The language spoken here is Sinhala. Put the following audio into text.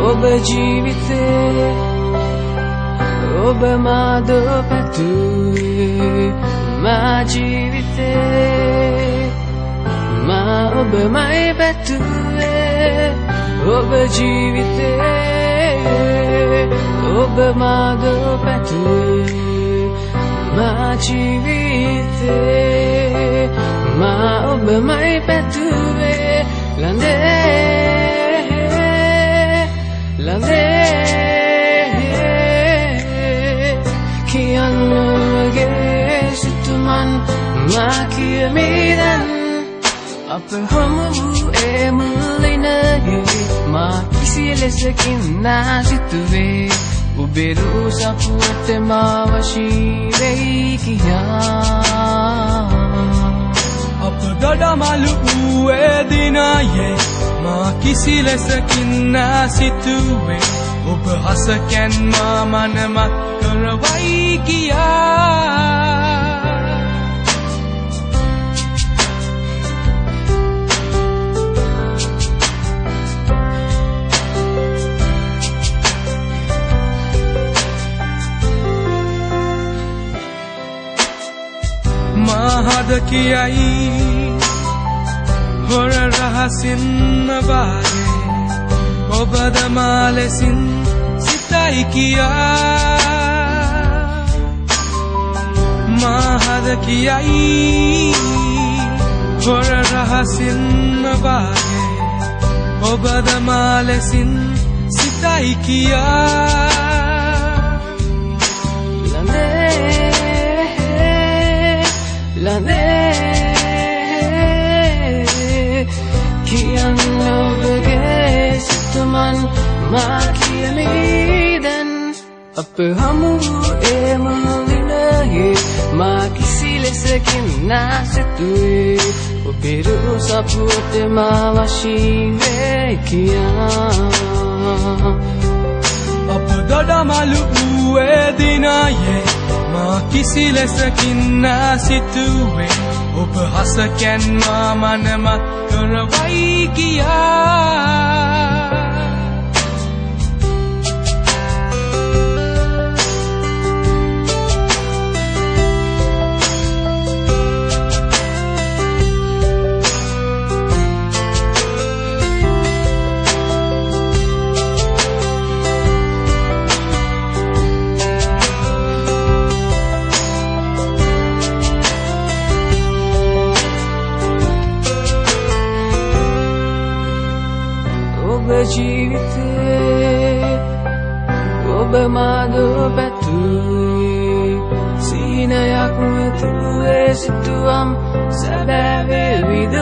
ඔබ ජීවිතේ ඔබ මාද පැතුවේ මා ජීවිතේ මා ඔබමයි පැතුවේ ඔබ ජීවිතේ ඔබ මාද පැතුවේ මා ජීවිතේ මා ඔබමයි පැතුවේ ලඳේ කියන්නගේ සිතුමන් මා කියමිදන් අප හමු ඒ මුලිනගේ මා කිසි ලෙසකින් නාසිතුවේ ඔබේ රූ සපුවට මා වශී වෙයි කියා අප දඩමලු වූයේ දිනයේ මා කිසි ලෙසකින් නැසිතුවේ ඔබ හසකැන් මා මනමත් කරවයි කියා මහද කියයි හොර රහසින් නබාරේ ඔබද මා ලෙසින් සිතයි කියා මහද කියයි හොර රහසින් නබාරේ ඔබද මා ලෙසින් සිතයි කියා ලඳේ කියන්න ඔබගේ සිතුමන් මා කියමිදන් අප හමු ඒ මුලිනයේ මා කිසි ලෙසකින් නැසිතුවේ ඔබේ රූ සපුවට මා වශී වෙයි කියා අප දඩමලු වූයේ දිනයේ මා කිසි ලෙසකින් නැසිතුවේ ඔබ හසකැන් මා මනමත් කරවයි කියා ඔබ ජීවිතේ ඔබ මාද පැතුවේ සීනයක් තුවේ සිතුවම් සැබෑ වේවිද